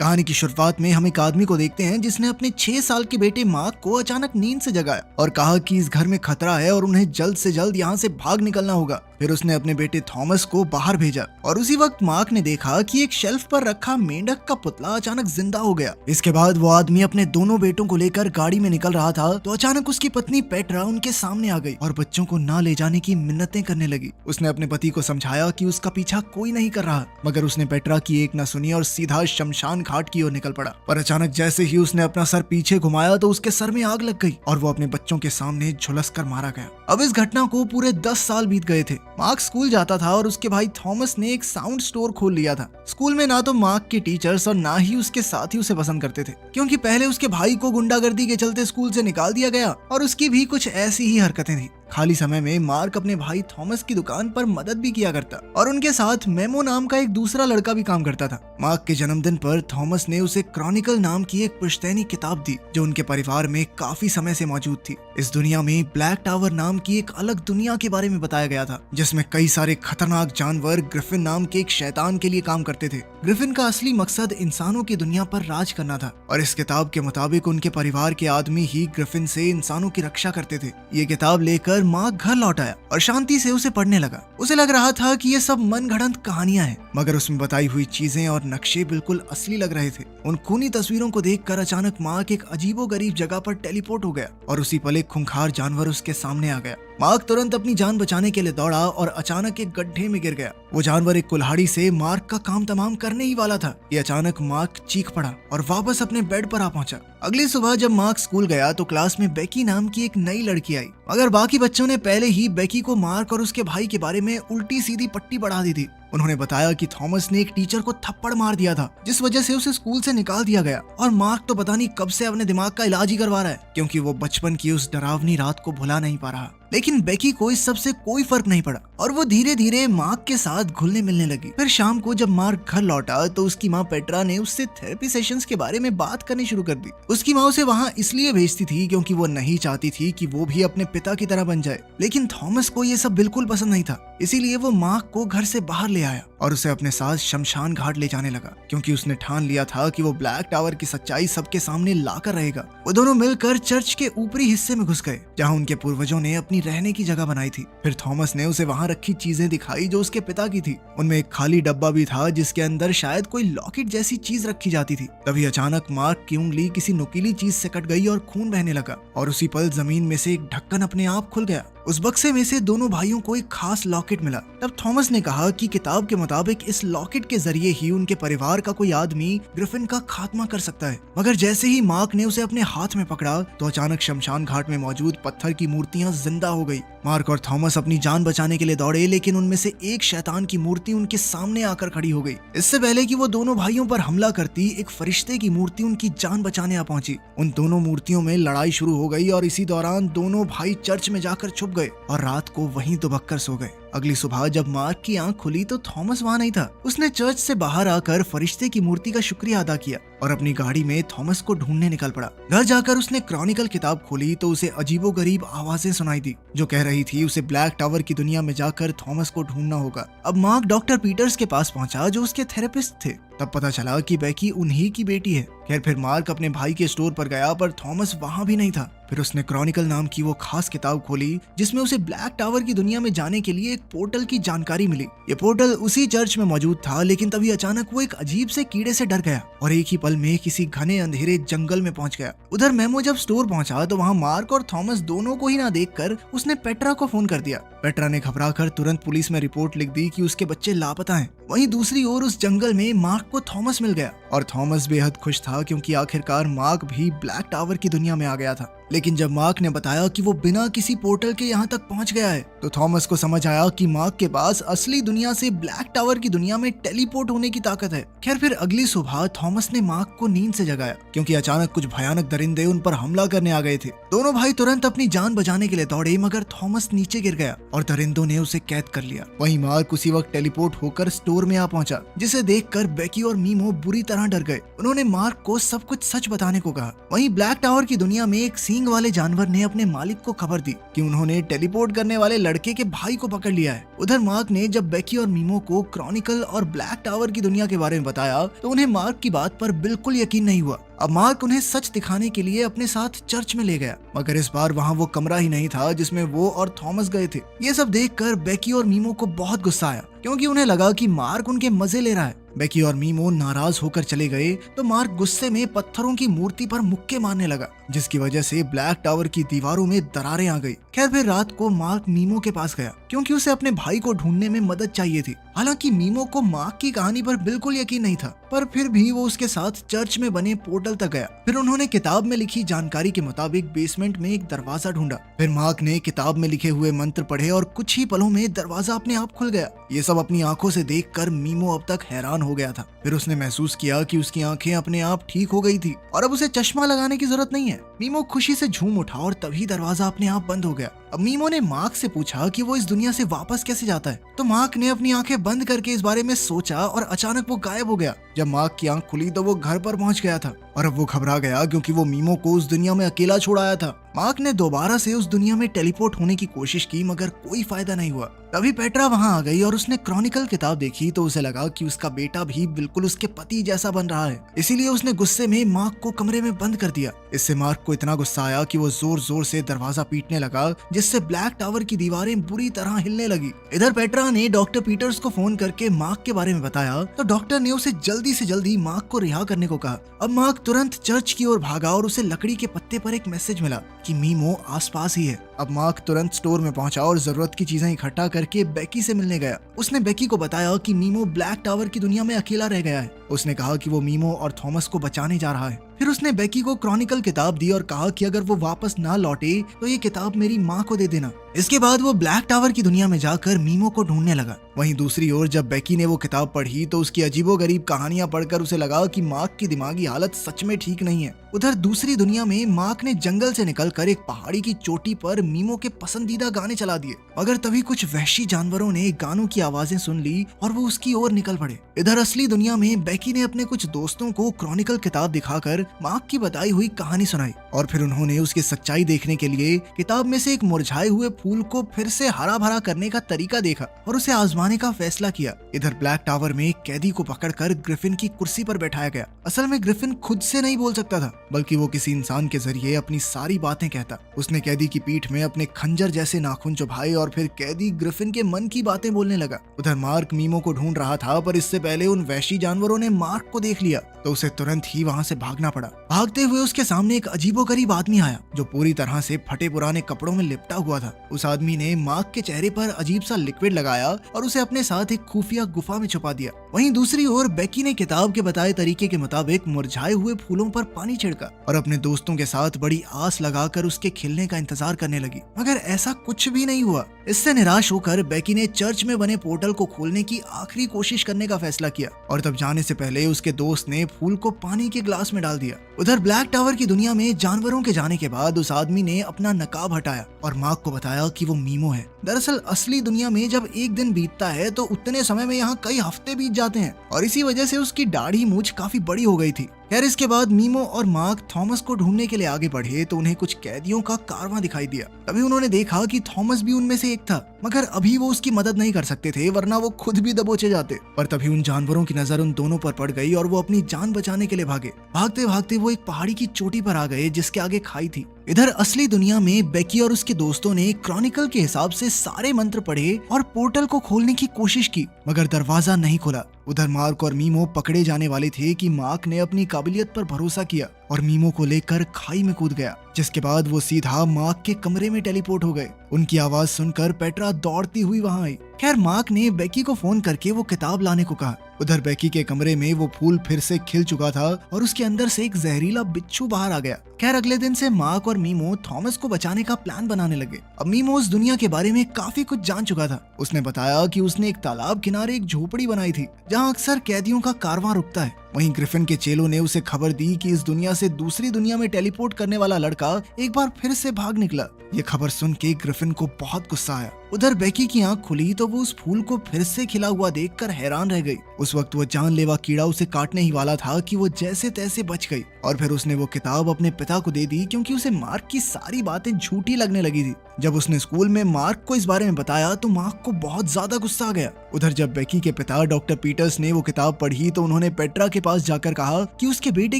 कहानी की शुरुआत में हम एक आदमी को देखते हैं जिसने अपने 6 साल के बेटे मार्क को अचानक नींद से जगाया और कहा कि इस घर में खतरा है और उन्हें जल्द से जल्द यहाँ से भाग निकलना होगा। फिर उसने अपने बेटे थॉमस को बाहर भेजा और उसी वक्त मार्क ने देखा कि एक शेल्फ पर रखा मेंढक का पुतला अचानक जिंदा हो गया। इसके बाद वो आदमी अपने दोनों बेटों को लेकर गाड़ी में निकल रहा था तो अचानक उसकी पत्नी पेट्रा उनके सामने आ गई और बच्चों को ना ले जाने की मिन्नतें करने लगी। उसने अपने पति को समझाया कि उसका पीछा कोई नहीं कर रहा, मगर उसने पेट्रा की एक न सुनी और सीधा शमशान घाट की ओर निकल पड़ा। पर अचानक जैसे ही उसने अपना सर पीछे घुमाया तो उसके सर में आग लग गई और वो अपने बच्चों के सामने झुलस कर मारा गया। अब इस घटना को पूरे 10 साल बीत गए थे। मार्क स्कूल जाता था और उसके भाई थॉमस ने एक साउंड स्टोर खोल लिया था। स्कूल में ना तो मार्क के टीचर्स और ना ही उसके साथी उसे पसंद करते थे, क्योंकि पहले उसके भाई को गुंडागर्दी के चलते स्कूल से निकाल दिया गया और उसकी भी कुछ ऐसी ही हरकतें थी। खाली समय में मार्क अपने भाई थॉमस की दुकान पर मदद भी किया करता और उनके साथ मेमो नाम का एक दूसरा लड़का भी काम करता था। मार्क के जन्मदिन पर थॉमस ने उसे क्रॉनिकल नाम की एक पुश्तैनी किताब दी जो उनके परिवार में काफी समय से मौजूद थी। इस दुनिया में ब्लैक टावर नाम की एक अलग दुनिया के बारे में बताया गया था, जिसमें कई सारे खतरनाक जानवर ग्रिफिन नाम के एक शैतान के लिए काम करते थे। ग्रिफिन का असली मकसद इंसानों की दुनिया पर राज करना था और इस किताब के मुताबिक उनके परिवार के आदमी ही ग्रिफिन से इंसानों की रक्षा करते थे। ये किताब लेकर मार्क घर लौट आया और शांति से उसे पढ़ने लगा। उसे लग रहा था कि ये सब मनगढ़ंत कहानियां हैं, मगर उसमें बताई हुई चीजें और नक्शे बिल्कुल असली लग रहे थे। उन खूनी तस्वीरों को देखकर अचानक मार्क एक अजीबोगरीब जगह पर टेलीपोर्ट हो गया और उसी पल एक खूंखार जानवर उसके सामने आ गया। मार्क तुरंत अपनी जान बचाने के लिए दौड़ा और अचानक एक गड्ढे में गिर गया। वो जानवर एक कुल्हाड़ी से मार्क का काम तमाम करने ही वाला था। ये अचानक मार्क चीख पड़ा और वापस अपने बेड पर आ पहुंचा। अगली सुबह जब मार्क स्कूल गया तो क्लास में बेकी नाम की एक नई लड़की आई, मगर बाकी बच्चों ने पहले ही बेकी को मार्क और उसके भाई के बारे में उल्टी सीधी पट्टी बढ़ा दी थी। उन्होंने बताया कि थॉमस ने एक टीचर को थप्पड़ मार दिया था, जिस वजह से उसे स्कूल से निकाल दिया गया। और मार्क तो पता नहीं कब से अपने दिमाग का इलाज ही करवा रहा है, क्योंकि वो बचपन की उस डरावनी रात को भुला नहीं पा रहा। लेकिन बेकी को इस सब से कोई फर्क नहीं पड़ा और वो धीरे धीरे मार्क के साथ घुलने मिलने लगी। फिर शाम को जब मार्क घर लौटा तो उसकी माँ पेट्रा ने उससे थेरेपी सेशंस के बारे में बात करनी शुरू कर दी। उसकी माँ उसे वहाँ इसलिए भेजती थी क्योंकि वो नहीं चाहती थी कि वो भी अपने पिता की तरह बन जाए, लेकिन थॉमस को ये सब बिल्कुल पसंद नहीं था। इसीलिए वो मार्क को घर से बाहर ले आया और उसे अपने साथ शमशान घाट ले जाने लगा, क्योंकि उसने ठान लिया था कि वो ब्लैक टावर की सच्चाई सबके सामने लाकर रहेगा। वो दोनों मिलकर चर्च के ऊपरी हिस्से में घुस गए, जहाँ उनके पूर्वजों ने अपनी रहने की जगह बनाई थी। फिर थॉमस ने उसे वहाँ रखी चीजें दिखाई जो उसके पिता की थी। उनमें एक खाली डब्बा भी था जिसके अंदर शायद कोई लॉकेट जैसी चीज रखी जाती थी। तभी अचानक मार्क की उंगली किसी नुकीली चीज से कट गई और खून बहने लगा और उसी पल जमीन में से एक ढक्कन अपने आप खुल गया। उस बक्से में से दोनों भाइयों को एक खास लॉकेट मिला। तब थॉमस ने कहा कि किताब के मुताबिक इस लॉकेट के जरिए ही उनके परिवार का कोई आदमी ग्रिफिन का खात्मा कर सकता है। मगर जैसे ही मार्क ने उसे अपने हाथ में पकड़ा तो अचानक शमशान घाट में मौजूद पत्थर की मूर्तियां जिंदा हो गई। मार्क और थॉमस अपनी जान बचाने के लिए दौड़े, लेकिन उनमें से एक शैतान की मूर्ति उनके सामने आकर खड़ी हो गई। इससे पहले कि वो दोनों भाइयों पर हमला करती, एक फरिश्ते की मूर्ति उनकी जान बचाने आ पहुंची। उन दोनों मूर्तियों में लड़ाई शुरू हो गई और इसी दौरान दोनों भाई चर्च में जाकर छुप गए और रात को वहीं दुबक कर सो गए। अगली सुबह जब मार्क की आंख खुली तो थॉमस वहाँ नहीं था। उसने चर्च से बाहर आकर फरिश्ते की मूर्ति का शुक्रिया अदा किया और अपनी गाड़ी में थॉमस को ढूंढने निकल पड़ा। घर जाकर उसने क्रॉनिकल किताब खोली तो उसे अजीबोगरीब आवाजें सुनाई दी जो कह रही थी उसे ब्लैक टावर की दुनिया में जाकर थॉमस को ढूंढना होगा। अब मार्क डॉक्टर पीटर्स के पास पहुंचा जो उसके थेरेपिस्ट थे। तब पता चला कि बेकी उन्हीं की बेटी है। खैर फिर मार्क अपने भाई के स्टोर पर गया पर थॉमस वहाँ भी नहीं था। फिर उसने क्रॉनिकल नाम की वो खास किताब खोली जिसमें उसे ब्लैक टावर की दुनिया में जाने के लिए एक पोर्टल की जानकारी मिली। ये पोर्टल उसी चर्च में मौजूद था, लेकिन तभी अचानक वो एक अजीब से कीड़े से डर गया और एक ही पल में किसी घने अंधेरे जंगल में पहुंच गया। उधर मेमो जब स्टोर पहुंचा तो वहाँ मार्क और थॉमस दोनों को ही ना देखकर उसने पेट्रा को फोन कर दिया। पेट्रा ने घबराकर तुरंत पुलिस में रिपोर्ट लिख दी कि उसके बच्चे लापता हैं। वहीं दूसरी ओर उस जंगल में मार्क को थॉमस मिल गया और थॉमस बेहद खुश था, क्योंकि आखिरकार मार्क भी ब्लैक टावर की दुनिया में आ गया था। लेकिन जब मार्क ने बताया कि वो बिना किसी पोर्टल के यहाँ तक पहुँच गया है तो थॉमस को समझ आया कि मार्क के पास असली दुनिया से ब्लैक टावर की दुनिया में टेलीपोर्ट होने की ताकत है। खैर फिर अगली सुबह थॉमस ने मार्क को नींद से जगाया, क्योंकि अचानक कुछ भयानक दरिंदे उन पर हमला करने आ गए थे। दोनों भाई तुरंत अपनी जान बचाने के लिए दौड़े, मगर थॉमस नीचे गिर गया और दरिंदों ने उसे कैद कर लिया। वहीं मार्क उसी वक्त टेलीपोर्ट होकर स्टोर में आ पहुंचा, जिसे देखकर बेकी और मीमो बुरी तरह डर गए। उन्होंने मार्क को सब कुछ सच बताने को कहा। वहीं ब्लैक टावर की दुनिया में एक सींग सींग वाले जानवर ने अपने मालिक को खबर दी कि उन्होंने टेलीपोर्ट करने वाले लड़के के भाई को पकड़ लिया है। उधर मार्क ने जब बेकी और मीमो को क्रॉनिकल और ब्लैक टावर की दुनिया के बारे में बताया तो उन्हें मार्क की बात पर बिल्कुल यकीन नहीं हुआ। अब मार्क उन्हें सच दिखाने के लिए अपने साथ चर्च में ले गया, मगर इस बार वहाँ वो कमरा ही नहीं था जिसमें वो और थॉमस गए थे। ये सब देखकर बेकी और मीमो को बहुत गुस्सा आया, क्योंकि उन्हें लगा कि मार्क उनके मजे ले रहा है। बेकी और मीमो नाराज होकर चले गए तो मार्क गुस्से में पत्थरों की मूर्ति पर मुक्के मारने लगा, जिसकी वजह से ब्लैक टावर की दीवारों में दरारें आ गई। खैर फिर रात को मार्क मीमो के पास गया, क्योंकि उसे अपने भाई को ढूंढने में मदद चाहिए थी। हालांकि मीमो को मार्क की कहानी पर बिल्कुल यकीन नहीं था, पर फिर भी वो उसके साथ चर्च में बने पोर्टल तक गया। फिर उन्होंने किताब में लिखी जानकारी के मुताबिक बेसमेंट में एक दरवाजा ढूंढा। फिर मार्क ने किताब में लिखे हुए मंत्र पढ़े और कुछ ही पलों में दरवाजा अपने आप खुल गया। ये सब अपनी आंखों से देखकर मीमो अब तक हैरान हो गया था। फिर उसने महसूस किया कि उसकी आंखें अपने आप ठीक हो गई थी और अब उसे चश्मा लगाने की जरूरत नहीं है। मीमो खुशी से झूम उठा और तभी दरवाजा अपने आप बंद हो गया। अब मीमो ने मार्क से पूछा कि वो इस दुनिया से वापस कैसे जाता है, तो मार्क ने अपनी आंखें बंद करके इस बारे में सोचा और अचानक वो गायब हो गया। जब मार्क की आंख खुली तो वो घर पर पहुंच गया था और अब वो घबरा गया, क्योंकि वो मीमो को उस दुनिया में अकेला छोड़ आया था। मार्क ने दोबारा से उस दुनिया में टेलीपोर्ट होने की कोशिश की, मगर कोई फायदा नहीं हुआ। तभी पेट्रा वहां आ गई और उसने क्रॉनिकल किताब देखी तो उसे लगा कि उसका बेटा भी बिल्कुल उसके पति जैसा बन रहा है। इसीलिए उसने गुस्से में मार्क को कमरे में बंद कर दिया। इससे मार्क को इतना गुस्सा आया कि वो जोर जोर से दरवाजा पीटने लगा, जिससे ब्लैक टावर की दीवारें बुरी तरह हिलने लगी। इधर पेट्रा ने डॉक्टर पीटर्स को फोन करके मार्क के बारे में बताया तो डॉक्टर ने उसे जल्दी से जल्दी मार्क को रिहा करने को कहा। अब मार्क तुरंत चर्च की ओर भागा और उसे लकड़ी के पत्ते पर एक मैसेज मिला कि मीमो आसपास ही है। अब मार्क तुरंत स्टोर में पहुंचा और जरूरत की चीजें इकट्ठा करके बेकी से मिलने गया। उसने बेकी को बताया कि मीमो ब्लैक टावर की दुनिया में अकेला रह गया है। उसने कहा कि वो मीमो और थॉमस को बचाने जा रहा है। फिर उसने बेकी को क्रॉनिकल किताब दी और कहा कि अगर वो वापस ना लौटे तो ये किताब मेरी माँ को दे देना। इसके बाद वो ब्लैक टावर की दुनिया में जाकर मीमो को ढूंढने लगा। वहीं दूसरी ओर जब बेकी ने वो किताब पढ़ी तो उसकी अजीबोगरीब कहानियां पढ़कर उसे लगा कि मार्क की दिमागी हालत सच में ठीक नहीं है। उधर दूसरी दुनिया में मार्क ने जंगल से निकलकर एक पहाड़ी की चोटी पर मीमो के पसंदीदा गाने चला दिए, मगर तभी कुछ वहशी जानवरों ने गानों की आवाजें सुन ली और वो उसकी ओर निकल पड़े। इधर असली दुनिया में बेकी ने अपने कुछ दोस्तों को क्रॉनिकल किताब दिखाकर मार्क की बताई हुई कहानी सुनाई और फिर उन्होंने उसकी सच्चाई देखने के लिए किताब में से एक मुरझाए हुए फूल को फिर से हरा भरा करने का तरीका देखा और उसे आजमाने का फैसला किया। इधर ब्लैक टावर में कैदी को पकड़कर ग्रिफिन की कुर्सी पर बैठाया गया। असल में ग्रिफिन खुद से नहीं बोल सकता था, बल्कि वो किसी इंसान के जरिए अपनी सारी बातें कहता। उसने कैदी की पीठ में अपने खंजर जैसे नाखून चुभाए और फिर कैदी ग्रिफिन के मन की बातें बोलने लगा। उधर मार्क मीमो को ढूंढ रहा था, पर इससे पहले उन वहशी जानवरों ने मार्क को देख लिया तो उसे तुरंत ही वहां से भागना पड़ा। भागते हुए उसके सामने एक अजीबोगरीब आदमी आया जो पूरी तरह से फटे पुराने कपड़ों में लिपटा हुआ था। उस आदमी ने मार्क के चेहरे पर अजीब सा लिक्विड लगाया और उसे अपने साथ एक खुफिया गुफा में छुपा दिया। वहीं दूसरी ओर बेकी ने किताब के बताए तरीके के मुताबिक मुरझाए हुए फूलों पर पानी छिड़का और अपने दोस्तों के साथ बड़ी आस लगाकर उसके खिलने का इंतजार करने लगी, मगर ऐसा कुछ भी नहीं हुआ। इससे निराश होकर बेकी ने चर्च में बने पोर्टल को खोलने की आखिरी कोशिश करने का फैसला किया और तब जाने से पहले उसके दोस्त ने फूल को पानी के ग्लास में डाल दिया। उधर ब्लैक टावर की दुनिया में जानवरों के जाने के बाद उस आदमी ने अपना नकाब हटाया और मार्क को बताया कि वो मीमो है। दरअसल असली दुनिया में जब एक दिन बीतता है तो उतने समय में यहाँ कई हफ्ते बीत जाते हैं और इसी वजह से उसकी दाढ़ी मूंछ काफी बड़ी हो गई थी। खैर इसके बाद मीमो और मार्क थॉमस को ढूंढने के लिए आगे बढ़े तो उन्हें कुछ कैदियों का कारवां दिखाई दिया। तभी उन्होंने देखा कि थॉमस भी उनमें से एक था, मगर अभी वो उसकी मदद नहीं कर सकते थे, वरना वो खुद भी दबोचे जाते। पर तभी उन जानवरों की नजर उन दोनों पर पड़ गई और वो अपनी जान बचाने के लिए भागे। भागते भागते वो एक पहाड़ी की चोटी पर आ गए जिसके आगे खाई थी। इधर असली दुनिया में बेकी और उसके दोस्तों ने क्रॉनिकल के हिसाब से सारे मंत्र पढ़े और पोर्टल को खोलने की कोशिश की, मगर दरवाजा नहीं खुला। उधर मार्क और मीमो पकड़े जाने वाले थे कि मार्क ने अपनी काबिलियत पर भरोसा किया और मीमो को लेकर खाई में कूद गया, जिसके बाद वो सीधा मार्क के कमरे में टेलीपोर्ट हो गए। उनकी आवाज सुनकर पेट्रा दौड़ती हुई वहां आई। खैर मार्क ने बेकी को फोन करके वो किताब लाने को कहा। उधर बेकी के कमरे में वो फूल फिर से खिल चुका था और उसके अंदर से एक जहरीला बिच्छू बाहर आ गया। खैर अगले दिन से मार्क और मीमो थॉमस को बचाने का प्लान बनाने लगे। अब मीमो उस दुनिया के बारे में काफी कुछ जान चुका था। उसने बताया कि उसने एक तालाब किनारे एक झोपड़ी बनाई थी जहाँ अक्सर कैदियों का कारवां रुकता है। वहीं ग्रिफिन के चेलों ने उसे खबर दी कि इस दुनिया से दूसरी दुनिया में टेलीपोर्ट करने वाला लड़का एक बार फिर से भाग निकला। ये खबर सुन के ग्रिफिन को बहुत गुस्सा आया। उधर बेकी की आंख खुली तो वो उस फूल को फिर से खिला हुआ देखकर हैरान रह गई। उस उस वक्त वो जानलेवा कीड़ा उसे काटने ही वाला था कि वो जैसे तैसे बच गई और फिर उसने वो किताब अपने पिता को दे दी क्योंकि उसे मार्क की सारी बातें झूठी लगने लगी थी। जब उसने स्कूल में मार्क को इस बारे में बताया तो मार्क को बहुत ज्यादा गुस्सा आ गया। उधर जब बेकी के पिता डॉक्टर पीटर्स ने वो किताब पढ़ी तो उन्होंने पेट्रा के पास जाकर कहा कि उसके बेटे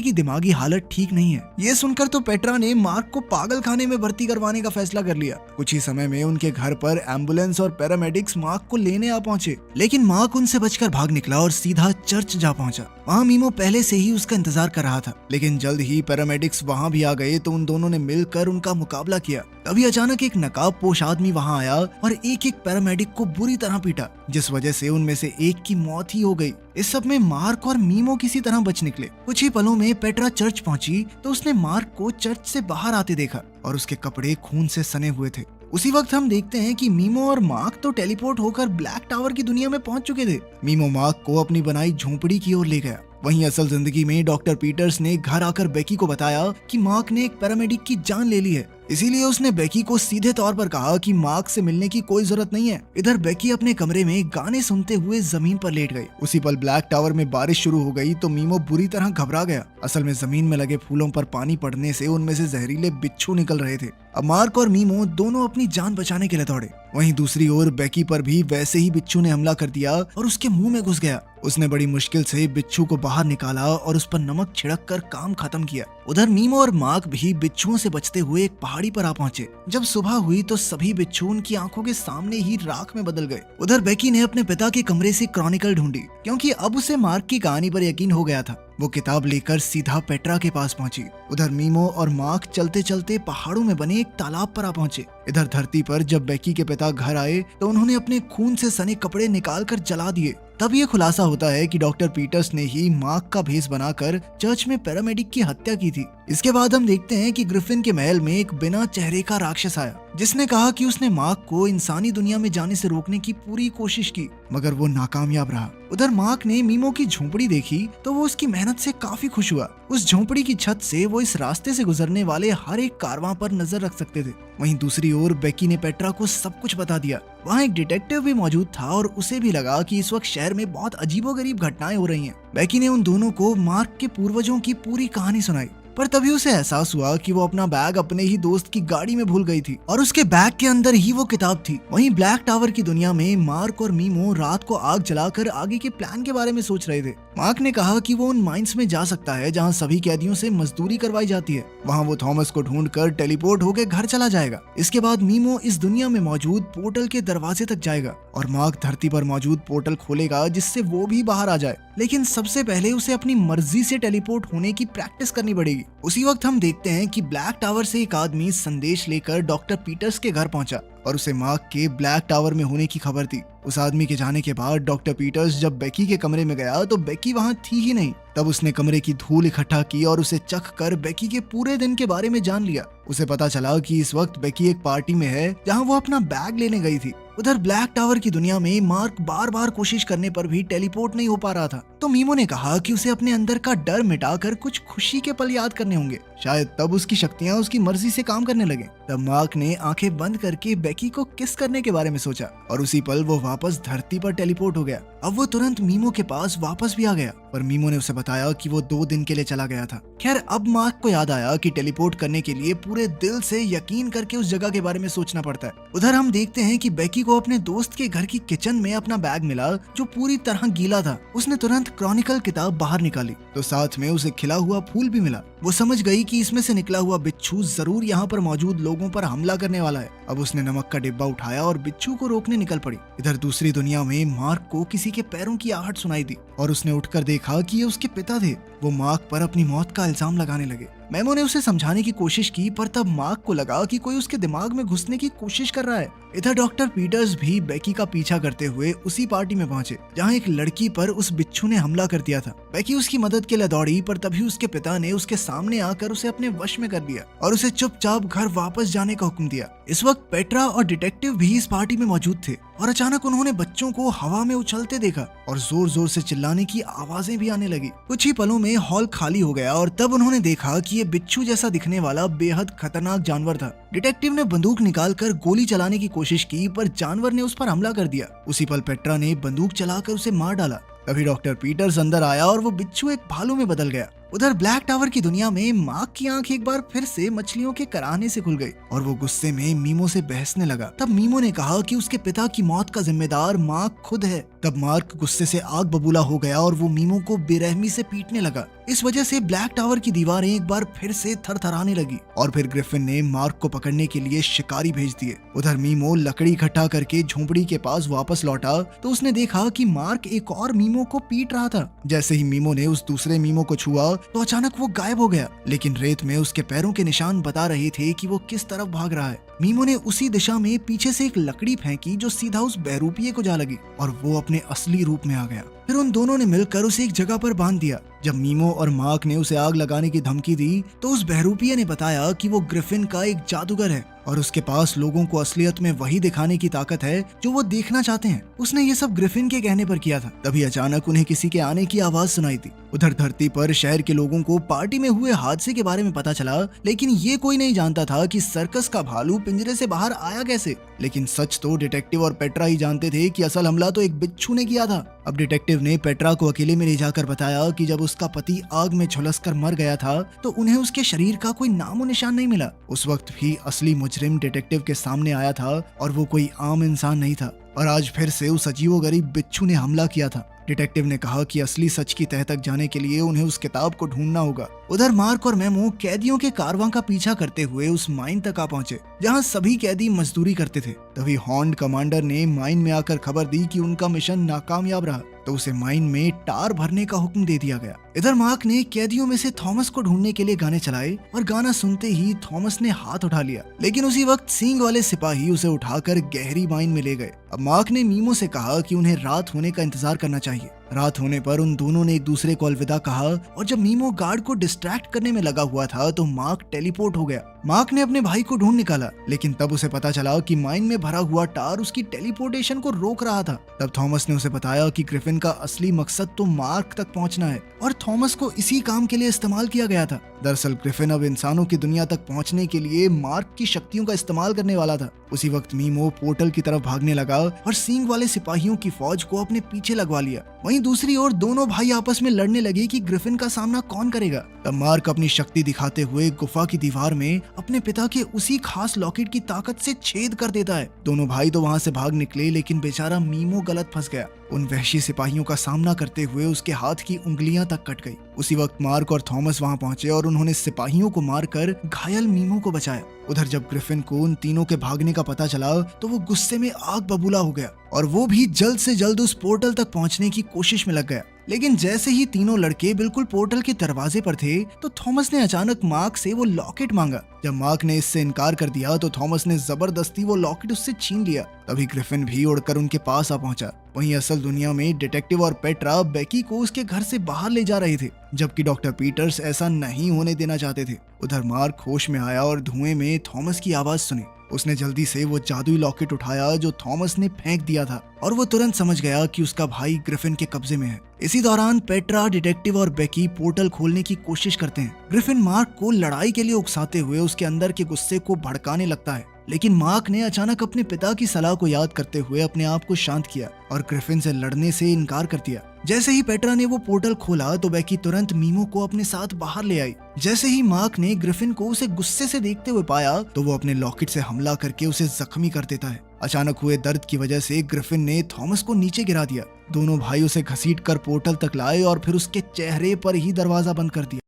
की दिमागी हालत ठीक नहीं है। ये सुनकर तो पेट्रा ने मार्क को पागल खाने में भर्ती करवाने का फैसला कर लिया। कुछ ही समय में उनके घर पर एम्बुलेंस और पैरामेडिक्स मार्क को लेने आ पहुंचे, लेकिन मार्क उनसे बचकर भाग निकला और सीधा चर्च जा पहुंचा। वहाँ मीमो पहले से ही उसका इंतजार कर रहा था, लेकिन जल्द ही पैरामेडिक्स वहाँ भी आ गए तो उन दोनों ने मिलकर उनका मुकाबला किया। तभी अचानक एक नकाबपोश आदमी वहाँ आया और एक एक पैरामेडिक को बुरी तरह पीटा, जिस वजह से उनमें से एक की मौत ही हो गई। इस सब में मार्क और मीमो किसी तरह बच निकले। कुछ ही पलों में पेट्रा चर्च पहुंची तो उसने मार्क को चर्च से बाहर आते देखा और उसके कपड़े खून से सने हुए थे। उसी वक्त हम देखते हैं कि मीमो और मार्क तो टेलीपोर्ट होकर ब्लैक टावर की दुनिया में पहुंच चुके थे। मीमो मार्क को अपनी बनाई झोंपड़ी की ओर ले गया। वहीं असल जिंदगी में डॉक्टर पीटर्स ने घर आकर बेकी को बताया कि मार्क ने एक पैरामेडिक की जान ले ली है, इसीलिए उसने बेकी को सीधे तौर पर कहा कि मार्क से मिलने की कोई जरूरत नहीं है। इधर बेकी अपने कमरे में गाने सुनते हुए जमीन पर लेट गई। उसी पल ब्लैक टावर में बारिश शुरू हो गई तो मीमो बुरी तरह घबरा गया। असल में जमीन में लगे फूलों पर पानी पड़ने से उनमें से जहरीले बिच्छू निकल रहे थे। अब मार्क और मीमो दोनों अपनी जान बचाने के लिए दौड़े। वहीं दूसरी ओर बेकी पर भी वैसे ही बिच्छू ने हमला कर दिया और उसके मुंह में घुस गया। उसने बड़ी मुश्किल से बिच्छू को बाहर निकाला और उस पर नमक छिड़क कर काम खत्म किया। उधर मीमो और मार्क भी बिच्छुओं से बचते हुए एक पहाड़ी पर आ पहुंचे। जब सुबह हुई तो सभी बिच्छू उनकी आंखों के सामने ही राख में बदल गए। उधर बेकी ने अपने पिता के कमरे से क्रॉनिकल ढूंढी क्योंकि अब उसे मार्क की कहानी पर यकीन हो गया था। वो किताब लेकर सीधा पेट्रा के पास पहुंची। उधर मीमो और मार्क चलते चलते पहाड़ों में बने एक तालाब पर आ पहुंचे। इधर धरती पर जब बेकी के पिता घर आए तो उन्होंने अपने खून से सने कपड़े निकाल कर जला दिए। तब ये खुलासा होता है कि डॉक्टर पीटर्स ने ही मार्क का भेष बनाकर चर्च में पैरामेडिक की हत्या की थी। इसके बाद हम देखते हैं कि ग्रिफिन के महल में एक बिना चेहरे का राक्षस आया, जिसने कहा कि उसने मार्क को इंसानी दुनिया में जाने से रोकने की पूरी कोशिश की, मगर वो नाकामयाब रहा। उधर मार्क ने मीमो की झोंपड़ी देखी तो वो उसकी मेहनत से काफी खुश हुआ। उस झोंपड़ी की छत से वो इस रास्ते से गुजरने वाले हर एक कारवां पर नजर रख सकते थे। वहीं दूसरी ओर बेकी ने पेट्रा को सब कुछ बता दिया। वहाँ एक डिटेक्टिव भी मौजूद था और उसे भी लगा कि इस वक्त शहर में बहुत अजीबोगरीब घटनाएं हो रही हैं। बेकी ने उन दोनों को मार्क के पूर्वजों की पूरी कहानी सुनाई, पर तभी उसे एहसास हुआ कि वो अपना बैग अपने ही दोस्त की गाड़ी में भूल गई थी और उसके बैग के अंदर ही वो किताब थी। वहीं ब्लैक टावर की दुनिया में मार्क और मीमो रात को आग जलाकर आगे के प्लान के बारे में सोच रहे थे। मार्क ने कहा कि वो उन माइंस में जा सकता है जहां सभी कैदियों से मजदूरी करवाई जाती है। वहां वो थॉमस को ढूंढकर टेलीपोर्ट होकर घर चला जाएगा। इसके बाद मीमो इस दुनिया में मौजूद पोर्टल के दरवाजे तक जाएगा और मार्क धरती पर मौजूद पोर्टल खोलेगा जिससे वो भी बाहर आ जाए। लेकिन सबसे पहले उसे अपनी मर्जी से टेलीपोर्ट होने की प्रैक्टिस करनी पड़ेगी। उसी वक्त हम देखते हैं कि ब्लैक टावर से एक आदमी संदेश लेकर डॉक्टर पीटर्स के घर पहुंचा और उसे मार्क के ब्लैक टावर में होने की खबर थी। उस आदमी के जाने के बाद डॉक्टर पीटर्स जब बेकी के कमरे में गया तो बेकी वहां थी ही नहीं। तब उसने कमरे की धूल इकट्ठा की और उसे चख कर बेकी के पूरे दिन के बारे में जान लिया। उसे पता चला कि इस वक्त बेकी एक पार्टी में है जहां वो अपना बैग लेने गई थी। उधर ब्लैक टावर की दुनिया में मार्क बार बार कोशिश करने पर भी टेलीपोर्ट नहीं हो पा रहा था, तो मीमो ने कहा कि उसे अपने अंदर का डर मिटाकर कुछ खुशी के पल याद करने होंगे। शायद तब उसकी शक्तियां उसकी मर्जी से काम करने लगे। तब मार्क ने आंखें बंद करके बेकी को किस करने के बारे में सोचा और उसी पल वो वापस धरती पर टेलीपोर्ट हो गया। अब वो तुरंत मीमो के पास वापस भी आ गया, पर मीमो ने उसे बताया कि वो 2 दिन के लिए चला गया था। खैर, अब मार्क को याद आया कि टेलीपोर्ट करने के लिए पूरे दिल से यकीन करके उस जगह के बारे में सोचना पड़ता है। उधर हम देखते हैं कि बेकी को अपने दोस्त के घर की किचन में अपना बैग मिला जो पूरी तरह गीला था। उसने तुरंत क्रॉनिकल किताब बाहर निकाली तो साथ में उसे खिला हुआ फूल भी मिला। वो समझ गई कि इसमें से निकला हुआ बिच्छू जरूर यहाँ पर मौजूद लोगों पर हमला करने वाला है। अब उसने नमक का डिब्बा उठाया और बिच्छू को रोकने निकल पड़ी। इधर दूसरी दुनिया में मार्क को किसी के पैरों की आहट सुनाई दी और उसने उठकर देखा कि ये उसके पिता थे। वो मार्क पर अपनी मौत का इल्जाम लगाने लगे। मेमो ने उसे समझाने की कोशिश की, पर तब मार्क को लगा कि कोई उसके दिमाग में घुसने की कोशिश कर रहा है। इधर डॉक्टर पीटर्स भी बेकी का पीछा करते हुए उसी पार्टी में पहुंचे जहां एक लड़की पर उस बिच्छू ने हमला कर दिया था। बेकी उसकी मदद के लिए दौड़ी, पर तभी उसके पिता ने उसके सामने आकर उसे अपने वश में कर दिया और उसे चुपचाप घर वापस जाने का हुक्म दिया। इस वक्त पेट्रा और डिटेक्टिव भी इस पार्टी में मौजूद थे और अचानक उन्होंने बच्चों को हवा में उछलते देखा और जोर जोर से चिल्लाने की आवाजें भी आने लगी। कुछ ही पलों में हॉल खाली हो गया और तब उन्होंने देखा कि ये बिच्छू जैसा दिखने वाला बेहद खतरनाक जानवर था। डिटेक्टिव ने बंदूक निकालकर गोली चलाने की कोशिश की, पर जानवर ने उस पर हमला कर दिया। उसी पल पेट्रा ने बंदूक चलाकर उसे मार डाला। तभी डॉक्टर पीटर्स अंदर आया और वो बिच्छू एक भालू में बदल गया। उधर ब्लैक टावर की दुनिया में मार्क की आंख एक बार फिर से मछलियों के कराहने से खुल गई और वो गुस्से में मीमो से बहसने लगा। तब मीमो ने कहा कि उसके पिता की मौत का जिम्मेदार मार्क खुद है। तब मार्क गुस्से से आग बबूला हो गया और वो मीमो को बेरहमी से पीटने लगा। इस वजह से ब्लैक टावर की दीवारें एक बार फिर से थरथराने लगी और फिर ग्रिफिन ने मार्क को पकड़ने के लिए शिकारी भेज दिए। उधर मीमो लकड़ी इकट्ठा करके झोंपड़ी के पास वापस लौटा तो उसने देखा कि मार्क एक और मीमो को पीट रहा था। जैसे ही मीमो ने उस दूसरे मीमो को छुआ तो अचानक वो गायब हो गया, लेकिन रेत में उसके पैरों के निशान बता रहे थे कि वो किस तरफ भाग रहा है। मीमो ने उसी दिशा में पीछे से एक लकड़ी फेंकी जो सीधा उस बहरूपिये को जा लगी और वो अपने असली रूप में आ गया। फिर उन दोनों ने मिलकर उसे एक जगह पर बांध दिया। जब मीमो और मार्क ने उसे आग लगाने की धमकी दी तो उस बहरूपिये ने बताया कि वो ग्रिफिन का एक जादूगर है और उसके पास लोगों को असलियत में वही दिखाने की ताकत है जो वो देखना चाहते हैं। उसने ये सब ग्रिफिन के कहने पर किया था। तभी अचानक उन्हें किसी के आने की आवाज सुनाई दी। उधर धरती पर शहर के लोगों को पार्टी में हुए हादसे के बारे में पता चला, लेकिन ये कोई नहीं जानता था कि सर्कस का भालू पिंजरे से बाहर आया कैसे। लेकिन सच तो डिटेक्टिव और पेट्रा ही जानते थे कि असल हमला तो एक बिच्छू ने किया था। अब डिटेक्टिव ने पेट्रा को अकेले में ले जाकर बताया कि जब उसका पति आग में झुलसकर मर गया था तो उन्हें उसके शरीर का कोई नामो निशान नहीं मिला। उस वक्त भी असली मुजरिम डिटेक्टिव के सामने आया था और वो कोई आम इंसान नहीं था और आज फिर से उस अजीबोगरीब बिच्छू ने हमला किया था। डिटेक्टिव ने कहा कि असली सच की तह तक जाने के लिए उन्हें उस किताब को ढूंढना होगा। उधर मार्क और मेमो कैदियों के कारवां का पीछा करते हुए उस माइन तक आ पहुंचे जहां सभी कैदी मजदूरी करते थे। तभी हॉर्न कमांडर ने माइन में आकर खबर दी कि उनका मिशन नाकामयाब रहा तो उसे माइन में टार भरने का हुक्म दे दिया गया। इधर मार्क ने कैदियों में से थॉमस को ढूंढने के लिए गाने चलाए और गाना सुनते ही थॉमस ने हाथ उठा लिया, लेकिन उसी वक्त सींग वाले सिपाही उसे उठाकर गहरी माइन में ले गए। अब मार्क ने मीमो से कहा कि उन्हें रात होने का इंतजार करना चाहिए। रात होने पर उन दोनों ने एक दूसरे को अलविदा कहा और जब मीमो गार्ड को डिस्ट्रैक्ट करने में लगा हुआ था तो मार्क टेलीपोर्ट हो गया। मार्क ने अपने भाई को ढूंढ निकाला, लेकिन तब उसे पता चला कि माइन में भरा हुआ टार उसकी टेलीपोर्टेशन को रोक रहा था। तब थॉमस ने उसे बताया कि ग्रिफिन का असली मकसद तो मार्क तक पहुंचना है और थॉमस को इसी काम के लिए इस्तेमाल किया गया था। दरअसल ग्रिफिन अब इंसानों की दुनिया तक पहुंचने के लिए मार्क की शक्तियों का इस्तेमाल करने वाला था। उसी वक्त मीमो पोर्टल की तरफ भागने लगा और सींग वाले सिपाहियों की फौज को अपने पीछे लगवा लिया। वहीं दूसरी ओर दोनों भाई आपस में लड़ने लगे कि ग्रिफिन का सामना कौन करेगा। तब मार्क अपनी शक्ति दिखाते हुए गुफा की दीवार में अपने पिता के उसी खास लॉकेट की ताकत से छेद कर देता है। दोनों भाई तो वहां से भाग निकले, लेकिन बेचारा मीमो गलत फंस गया। उन वहशी सिपाहियों का सामना करते हुए उसके हाथ की उंगलियां तक कट गई। उसी वक्त मार्क और थॉमस वहां पहुंचे और उन्होंने सिपाहियों को मारकर घायल मीमो को बचाया। उधर जब ग्रिफिन को उन तीनों के भागने का पता चला तो वो गुस्से में आग बबूला हो गया और वो भी जल्द से जल्द उस पोर्टल तक पहुंचने की कोशिश में लग गया। लेकिन जैसे ही तीनों लड़के बिल्कुल पोर्टल के दरवाजे पर थे तो थॉमस ने अचानक मार्क से वो लॉकेट मांगा। जब मार्क ने इससे इनकार कर दिया तो थॉमस ने जबरदस्ती वो लॉकेट उससे छीन लिया। तभी ग्रिफिन भी उड़कर उनके पास आ पहुंचा। वहीं असल दुनिया में डिटेक्टिव और पेट्रा बेकी को उसके घर से बाहर ले जा रहे थे, जबकि डॉक्टर पीटर्स ऐसा नहीं होने देना चाहते थे। उधर मार्क होश में आया और धुएं में थॉमस की आवाज सुनी। उसने जल्दी से वो जादुई लॉकेट उठाया जो थॉमस ने फेंक दिया था और वो तुरंत समझ गया कि उसका भाई ग्रिफिन के कब्जे में है। इसी दौरान पेट्रा, डिटेक्टिव और बेकी पोर्टल खोलने की कोशिश करते हैं। ग्रिफिन मार्क को लड़ाई के लिए उकसाते हुए उसके अंदर के गुस्से को भड़काने लगता है, लेकिन मार्क ने अचानक अपने पिता की सलाह को याद करते हुए अपने आप को शांत किया और ग्रिफिन से लड़ने से इनकार कर दिया। जैसे ही पेट्रा ने वो पोर्टल खोला तो बेकी तुरंत मीमो को अपने साथ बाहर ले आई। जैसे ही मार्क ने ग्रिफिन को उसे गुस्से से देखते हुए पाया तो वो अपने लॉकेट से हमला करके उसे जख्मी कर देता है। अचानक हुए दर्द की वजह से ग्रिफिन ने थॉमस को नीचे गिरा दिया। दोनों भाई उसे घसीट कर पोर्टल तक लाए और फिर उसके चेहरे पर ही दरवाजा बंद कर दिया।